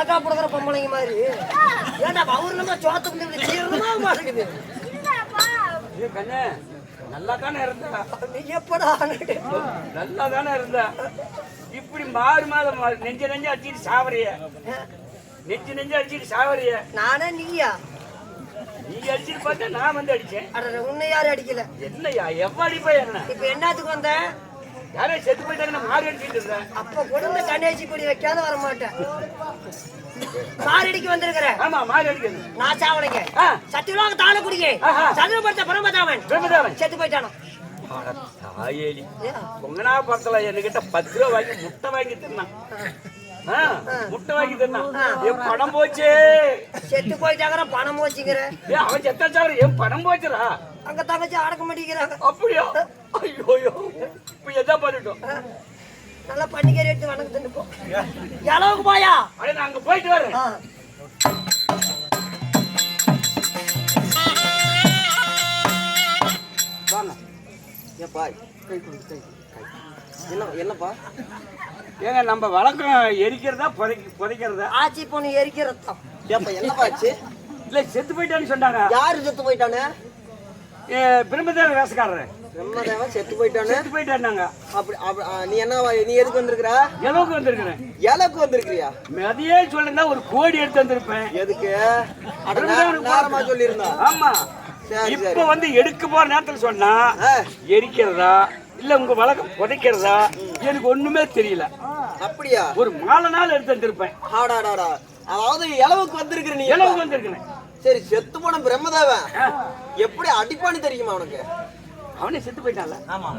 புடக்கா புடக்கிற பொம்பளைங்க மாதிரி ஏன்டா அவரு நம்ம சோத்துக்கு தீர்ந்தமா மாட்டேங்குது. கண்ணே நல்லா தானே இருந்தா நீ எப்படா நல்லா தானே இருந்தா இப்படி மாறு மாதம் நெஞ்ச நெஞ்சு அடிச்சுட்டு சாவறிய நெஞ்சு நெஞ்சு அடிச்சுட்டு சாவறிய. நானே நீயா? நீ அடிச்சுட்டு பார்த்தா நான் வந்து அடிச்சேன். உன்னை யாரும் அடிக்கல. என்னையா எவ்வளவு அடிப்பா என்ன? இப்ப என்னத்துக்கு வந்த? யாரே செத்து போயிட்டாங்க மாறி அடிச்சுட்டு இருந்தேன். அப்ப கொடுந்த கண்ணேச்சி கொடி வைக்காத வர மாட்டேன். மாறி அடிக்க வந்திருக்கிறேன். ஆமா மாறி அடிக்கிறது. நான் சாவலைங்க. சத்தியலோக தாழ குடிங்க. சதுரபடுத்த பிரம்மதாவன் செத்து போயிட்டானோ. தாயேலி பொங்கனா பக்கத்துல என்கிட்ட 10 ரூபா வாங்கி முட்டை வாங்கி தின்னான். முட்டை வாங்கி தின்னான். என் பணம் போச்சே. செத்து போயிட்டாங்க பணம் போச்சுங்கிற. அவன் செத்தா சார் என் பணம் போச்சுரா. அங்க தங்கச்சி அடக்க மாட்டேங்கிறாங்க. அப்படியா? ஐயோ இப்ப எதா பண்ணிட்டோம். நல்லா பண்டிகை எடுத்து வணக்கம் தின்னு போ. எளவுக்கு போயா? அட நான் அங்க போயிட்டு வரேன். வாங்க. ஏப்பா கை கொடு கை. என்னப்பா? ஏங்க நம்ம வழக்கம் எரிக்கிறதா புதைக்கிறதா? ஆச்சி பொண்ணு எரிக்கிறதா? ஏப்பா என்னப்பா ஆச்சு? இல்ல செத்து போயிட்டான்னு சொன்னாங்க. யாரு செத்து போயிட்டானே? பிரம்மதேவ வேஷக்காரரு. பிரம்மதேவன் செத்து போயிட்டானே? செத்து போயிட்டாங்க. அப்படி நீ என்ன நீ எதுக்கு வந்திருக்கிற? எலவுக்கு வந்திருக்கிறேன். எலவுக்கு வந்திருக்கியா? மதியே சொல்லிருந்தா ஒரு கோடி எடுத்து வந்திருப்பேன். எதுக்கு? நேரமா சொல்லியிருந்தா. ஆமா இப்ப வந்து எடுக்க போற நேரத்துல சொன்னா எரிக்கிறதா இல்ல உங்க வழக்கம் புதைக்கிறதா எனக்கு ஒண்ணுமே தெரியல. அப்படியா? ஒரு மாலை நாள் எடுத்து வந்திருப்பேன். அதாவது எலவுக்கு வந்திருக்கிற நீ? எலவுக்கு வந்திருக்கிறேன். சரி செத்து போன பிரம்மதேவன் எப்படி அடிப்பான்னு தெரியுமா உனக்கு? அவனே செத்து போயிட்டான்ல. ஆமா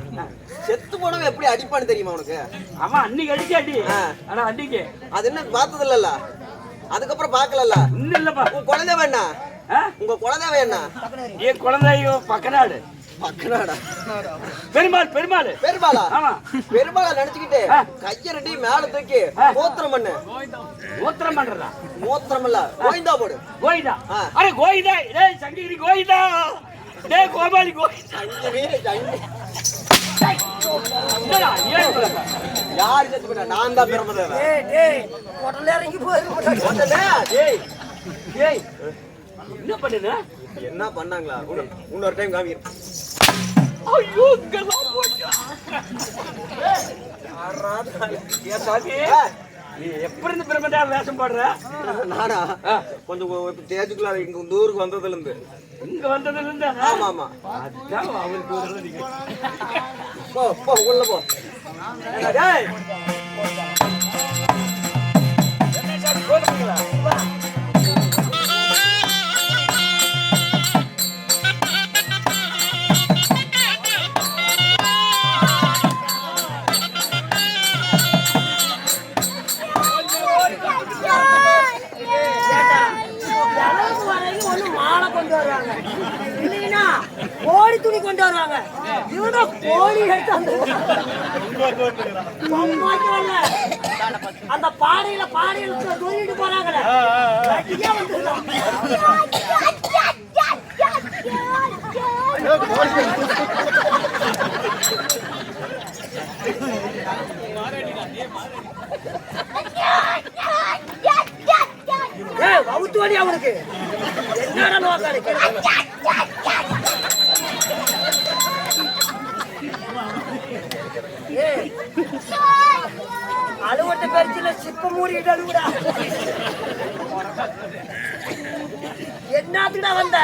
செத்து போனவன் எப்படி அடிப்பான்னு தெரியுமா உனக்கு? அவன் அன்னைக்கு அடிச்சு அடி. ஆனா அன்னைக்கு அது என்ன பார்த்தது இல்லல்ல, அதுக்கப்புறம் பார்க்கலல்ல. இன்னும் இல்லப்பா. உன் குழந்தைவன் என்ன? உங்க குழந்தைவன் என்ன? என் குழந்தையோ பக்கநாடு. பக்கநாடா? பெருமாள். பெருமாளா? ஆமா பெருமாளா நினைச்சுக்கிட்டு கைய ரெட்டி மேல தூக்கி மூத்திரம் பண்ணு. மூத்திரம் பண்றதா? மூத்திரம் இல்ல கோயிந்தா போடு. கோயிந்தா? அரே கோயிந்தா. டேய் சங்ககிரி கோயிந்தா. டேய் கோபாலி கோயிந்தா. யாரு செத்து போயிட்டா? நான் தான் பிரம்மதேவன். உடனே இறங்கி போயிரு. என்ன பண்ணுன? என்ன பண்ணாங்களா? இன்னொரு டைம் காமிக்கிறேன். ஐயோ இங்கெல்லாம் போச்சா? நீ எப்படி இருந்து பிரம்மதேவ வேஷம் போடுற? நானா கொஞ்சம் தேஜுக்குள்ள இங்க இந்த ஊருக்கு வந்ததுல இருந்து. இங்க வந்ததுல இருந்து? ஆமா ஆமா. அதான் அவருக்கு ஒரு நீங்க போ உள்ள போ. டேய் என்ன சார் போடுறீங்களா? கோழி துணி கொண்டு வருவாங்க. இவங்க கோழி எடுத்து அந்த பாடையில தூக்கிட்டு போறாங்களே. அவுத்து வழி அவனுக்கு என்னடா நோக்காடு? அழுவட்ட பரிச்சில சிப்ப மூடிட்டு அழுவுடா. என்னத்துடா வந்த?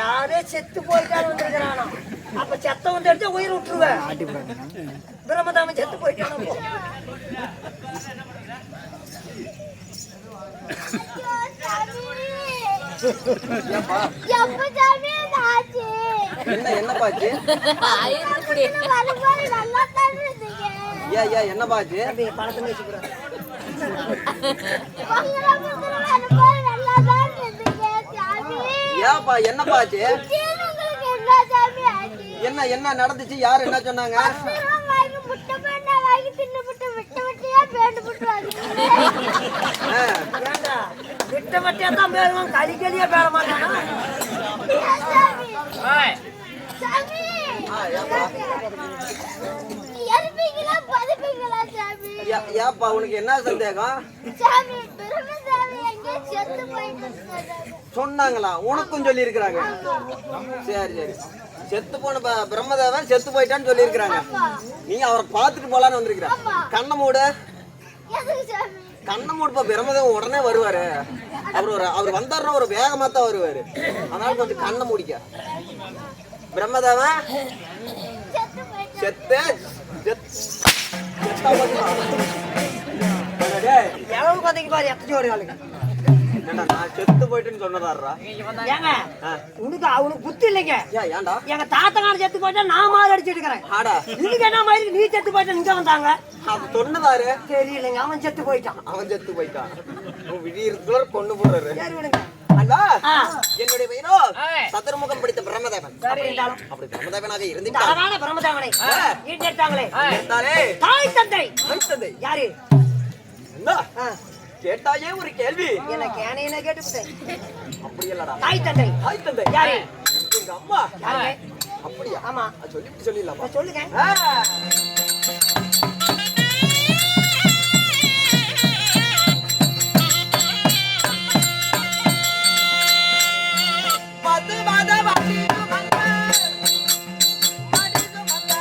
யாரே செத்து போயிட்டாரு வந்துருக்கிறானா? அப்ப செத்த வந்து எடுத்து உயிர் விட்டுருவேன். பிரம்மதாமன் செத்து போயிட்டானோ? என்ன பாச்சு? என்ன பாச்சு? பணத்தை வச்சுக்கிறேன். ஏப்பா என்ன பாச்சு? என்ன நடந்துச்சு? யாரு என்ன சொன்னாங்க? விட்ட வட்டியா தான் பேருவான், களி களியா பேர மாட்டானா? சாமி ஏப்பா எருப்பீங்களா பதுப்பீங்களா சாமி ஏப்பா உனக்கு என்ன சந்தேகம்? சாமி பிரம்மசாமி எங்கே செத்து போயிட்டு சொன்னாங்களா? உனக்கும் சொல்லி இருக்கிறாங்க? சரி சரி, செத்து போன பிரம்மதேவன் செத்து போயிட்டான்னு சொல்லி இருக்கிறாங்க. நீ அவரை பார்த்துட்டு போலான்னு வந்திருக்கிற. கண்ணை மூடு, எதுக்கு சாமி கண்ணை மூடுப்பா. பிரம்மதேவன் உடனே வருவாரு. அவர் வந்தாருன்னா ஒரு வேகமா தான் வருவாரு. அதனால கொஞ்சம் கண்ணை மூடிக்க. பிரம்மதேவன் செத்து போயிட்டு செத்து செத்தா பாத்தீங்களா? எவ்வளவு கதைக்கு பாரு எத்தனை ஒரு ஆளுங்க. என்னடா நான் செத்து போயிட்டேன்னு சொன்னதாடுறா? ஏங்க உனக்கு அவனுக்கு புத்தி இல்லைங்க. ஏன்டா? எங்க தாத்தகான செத்து போயிட்டா நான் மாறு அடிச்சிட்டு இருக்கிறேன். ஆடா இதுக்கு என்ன மாதிரி நீ செத்து போயிட்ட இங்க வந்தாங்க அது சொன்னதாரு? தெரியலைங்க. அவன் செத்து போயிட்டான். அவன் செத்து போயிட்டான். விடியறதுக்குள்ள கொண்டு போறாரு. சரி விடுங்க. அண்ணா, ஆ. என்னுடைய பெயரோ சதுர்முகம் படித்த பிரம்மதேவன். சரி இருந்தாலும் அப்படி பிரம்மதேவனாக இருந்துட்டான். அழகான பிரம்மதாவனை ஈட்டெடுத்தாங்களே இருந்தாலே தாய் தந்தை வைத்தது. யாரு? என்ன ஆ, கேட்டாயே ஒரு கேள்வி. எனக்கு ஏனையில கேட்டுவிட்டேன். அப்படி இல்லடா. தாய் தந்தை தாய் தந்தை யாரு? எங்க அம்மா. யாருங்க? அப்படியா? ஆமா சொல்லிட்டு சொல்லிடலாமா? சொல்லுங்க. மது மத மடிது மந்த மடிது மந்த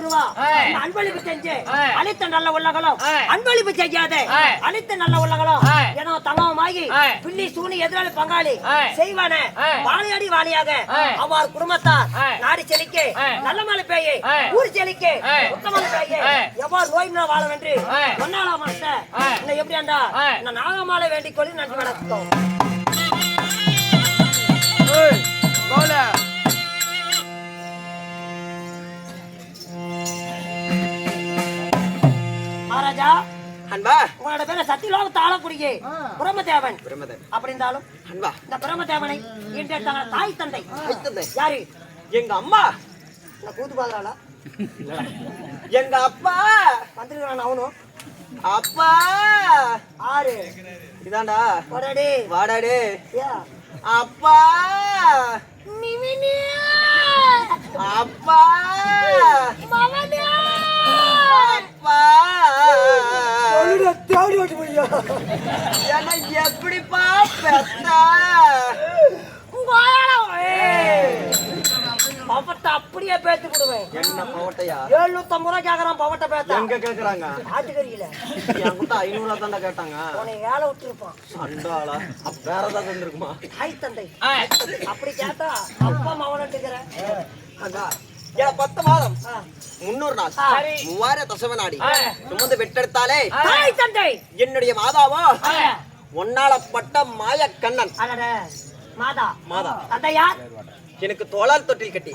ரூபா அன்பளிப்பு செஞ்சு அளித்த நல்ல உள்ளங்களும் அன்பளிப்பு செய்யாத அளித்த நல்ல உள்ளங்களும் ஏன்னா தங்கமாகி பில்லி சூனி எதிராளி பங்காளி செய்வானே வாழையடி வாழையாக அவர் குடும்பத்தார் நாடு செழிக்க நல்ல மழை பெய்ய ஊர் செழிக்க உத்தமலை பெய்ய எவ்வாறு நோய் வாழ வென்று ஒன்னாளா மனச எப்படி ஆண்டா நான் நாகமாலை வேண்டிக் கொண்டு நன்றி வணக்கம். மகாராஜா அன்பா உங்களோட பேர சத்தியலோக தாளக்குடியே பிரம்மதேவன் பிரம்மதேவன் அப்படி இருந்தாலும் அன்பா இந்த பிரம்மதேவனை இன்று தாய் தந்தை வைத்தது யாரு? எங்க அம்மா இந்த கூத்து பாக்குறாளா? எங்க அப்பா வந்திருக்கான் அவனும் அப்பா ஆறு இதாண்டா போடாடி வாடாடே யா அப்பா மிமினி அப்பா மவனே அப்பா தேடி ஓட்டு போய்யா என்ன எப்படிப்பா பெத்தா பவட்ட அப்படியே பேத்து விடுவேன். என்ன பவட்டையா 750 ரூபாய் கேக்குறான் பவட்ட பேத்த எங்க கேக்குறாங்க ஆட்டுக்கறியில என்கிட்ட 500 தாண்டா கேட்டாங்க உன்னை வேலை விட்டுருப்பான் சண்டாளா வேற ஏதாவது இருந்திருக்குமா தாய் தந்தை அப்படி கேட்டா அப்பா மவனட்டுக்கிற அக்கா ஏன் 10 மாதம் 300 நாள் 3000 தசவ நாடி சுமந்து வெட்டெடுத்தாலே தாய் தந்தை என்னுடைய மாதாவோ ஒன்னாலப்பட்ட மாய கண்ணன் அடடே மாதா மாதா தந்தை யார்? எனக்கு தோளால் தொட்டில் கட்டி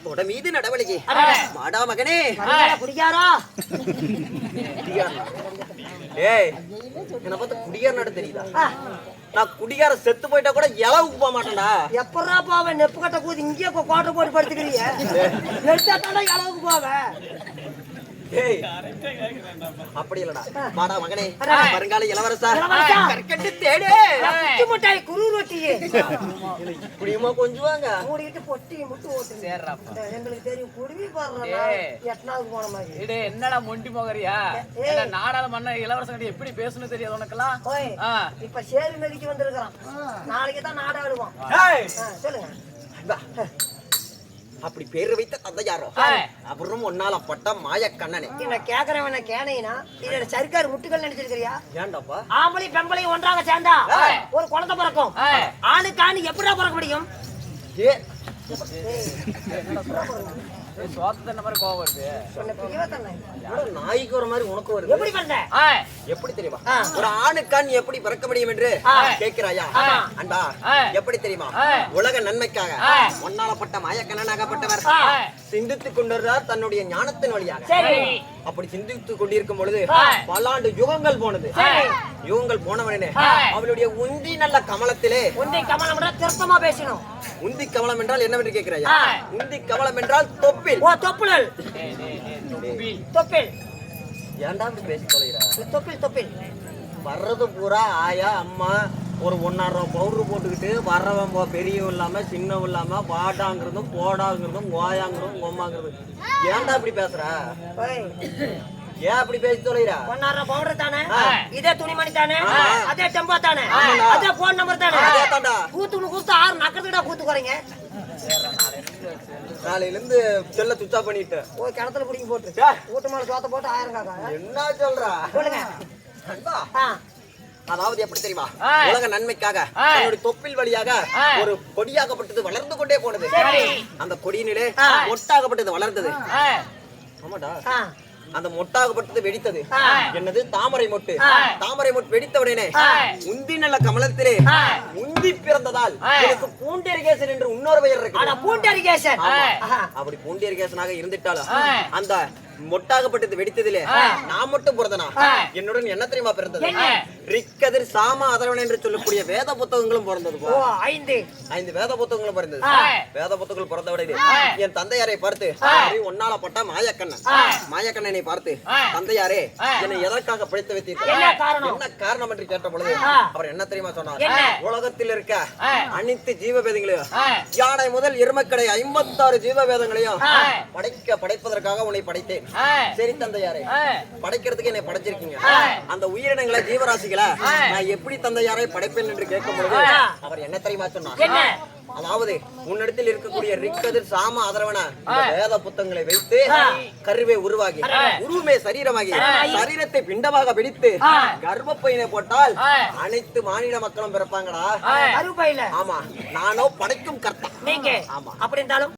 தொட மீது நடவடிக்கை மாடா மகனே குடிக்காரா? ஏய் என்ன பார்த்து குடியார் நட தெரியுதா? நான் குடிகார செத்து போயிட்டா கூட இளவுக்கு போக மாட்டேன்டா. எப்படா போவ நெப்பு கட்ட போது இங்கே கோட்டை போட்டு படுத்துக்கிறீங்க எடுத்தா தானே இளவுக்கு போவ. ஏய் அப்படி இல்லடா மாடா மகனே வருங்கால இளவரசா கற்கண்டு தேடு குச்சி முட்டாய் குரு ரொட்டியே இப்படியுமா கொஞ்சுவாங்க மூடிக்கிட்டு பொட்டி முட்டு ஓட்டு எங்களுக்கு தெரியும் குருவி பாடுறா எட்டனாவது போன மாதிரி என்னடா மொண்டி போகறியா நாடாள மன்ன இளவரசன் எப்படி பேசணும் தெரியாது உனக்கெல்லாம். இப்ப சேரி மெதிக்கு வந்திருக்கிறான் நாளைக்கு தான் நாடாடுவான். சொல்லுங்க அப்படி பேரு வைத்த தந்தை யாரோ அப்புறம் ஒன்னால பட்ட மாய கண்ணனே நான் கேக்குறவன கேனைனா இதோட சர்க்கார் முட்டுகள் நினைச்சிருக்கிறியா? ஏன்டாப்பா ஆம்பளை பெம்பளை ஒன்றாக சேர்ந்தா ஒரு குழந்தை பிறக்கும். ஆணுக்கு ஆணு எப்படிடா பிறக்க முடியும்? ஏ சோத்த மாதிரி கோவம் வருது. நாய்க்கு ஒரு மாதிரி உனக்கு வருது. எப்படி பண்ண? எப்படி தெரியுமா ஒரு ஆணுக்கான் எப்படி பிறக்க முடியும் என்று கேட்கிறாயா? அன்பா எப்படி தெரியுமா உலக நன்மைக்காக ஒன்னாலப்பட்ட மாயக்கண்ணனாகப்பட்டவர் சிந்தித்துக் கொண்டிருந்தார் தன்னுடைய ஞானத்தின் வழியாக. அப்படி சிந்தித்துக் கொண்டிருக்கும் பொழுது பல்லாண்டு யுகங்கள் போனது. யுகங்கள் போனவனே அவளுடைய உந்தி நல்ல கமலத்திலே உந்தி கமலம் திருத்தமா பேசணும். உந்தி கமலம் என்றால் என்னவென்று கேட்கிறாயா? உந்தி கமலம் என்றால் தொப்பில். ஓ தொப்புள் தொப்பில். ஏன்டா அப்படி பேசி தொலைகிறா? தொப்பில் தொப்பில் வர்றது பூரா ஆயா அம்மா ஒரு 1.5 ரூபா பவுடர் போட்டுக்கிட்டு வர்றவன் பெரியவும் இல்லாம சின்னவும் இல்லாம வாடாங்கிறதும் போடாங்கிறதும் ஓயாங்கிறதும் கோமாங்கிறதும். ஏன்டா அப்படி பேசுற? ஏன் அப்படி பேசி தொலைகிறா? 1.5 ரூபா பவுடர் தானே, இதே துணிமணி தானே, அதே டெம்போ தானே, அதே போன் நம்பர் தானே. கூத்துன்னு கூத்து 6 நக்கத்துக்கிட்டா கூத்து குறைங்க. நாளையில இருந்து செல்ல சுத்தா பண்ணிட்டு ஒரு கிணத்துல பிடிங்கி போட்டு கூட்டு மேல சோத்த போட்டு 1000 காக்கா. என்ன சொல்றா? சொல்லுங்க. அதாவது எப்படி தெரியுமா உலக நன்மைக்காக என்னுடைய தொப்பில் வழியாக ஒரு கொடியாகப்பட்டது வளர்ந்து கொண்டே போனது. அந்த கொடியினிலே மொட்டாகப்பட்டது வளர்ந்தது. ஆமாடா அந்த மொட்டாகப்பட்டது வெடித்தது. என்னது? தாமரை மொட்டு. தாமரை மொட்டு வெடித்தவுடனே உந்தி நல்ல கமலத்திலே உந்தி பிறந்ததால் எனக்கு பூண்டரிகேசன் என்று இன்னொரு பெயர் இருக்கு. பூண்டரிகேசன். அப்படி பூண்டரிகேசனாக இருந்துட்டாலும் அந்த மொட்டாகப்பட்டது வெடித்ததிலே நான் மட்டும் பிறந்தனா என்னுடன் என்ன தெரியுமா பிறந்தது? ரிக்கதிர் சாம அதரவன் என்று சொல்லக்கூடிய வேத புத்தகங்களும் பிறந்தது. 5 வேத புத்தகங்களும் பிறந்தது. வேத புத்தகங்கள் பிறந்தவுடனே என் தந்தையாரை பார்த்து ஒன்னாலப்பட்ட மாயக்கண்ணன் மாயக்கண்ணனை பார்த்து தந்தையாரே என்னை எதற்காக பிழைத்து வைத்தீர்கள், என்ன காரணம் என்று கேட்ட பொழுது அவர் என்ன தெரியுமா சொன்னார்? உலகத்தில் இருக்க அனைத்து ஜீவவேதங்களையும் யானை முதல் எருமக்கடை 56 ஜீவவேதங்களையும் படைப்பதற்காக உன்னை படைத்தேன். சரி தந்தையாரே, படைக்கிறதுக்கு என்னை படைச்சிருக்கீங்க. அந்த உயிரினங்களை ஜீவராசிகளை நான் எப்படி தந்தையாரை படைப்பேன் என்று கேட்கும் பொழுது அவர் என்ன தெரியுமா சொன்னார்? அதாவது உன்னிடத்தில் இருக்கக்கூடிய ரிக்கதிர் சாம அதர்வன வேத புத்தகங்களை வைத்து கருவை உருவாகி உருவமே சரீரமாகி சரீரத்தை பிண்டமாக பிடித்து கர்ப்பப்பையினை போட்டால் அனைத்து மாநில மக்களும் பிறப்பாங்கடா. கருப்பையில ஆமா, நானோ படைக்கும் கர்த்தா. நீங்க ஆமா. அப்படி இருந்தாலும்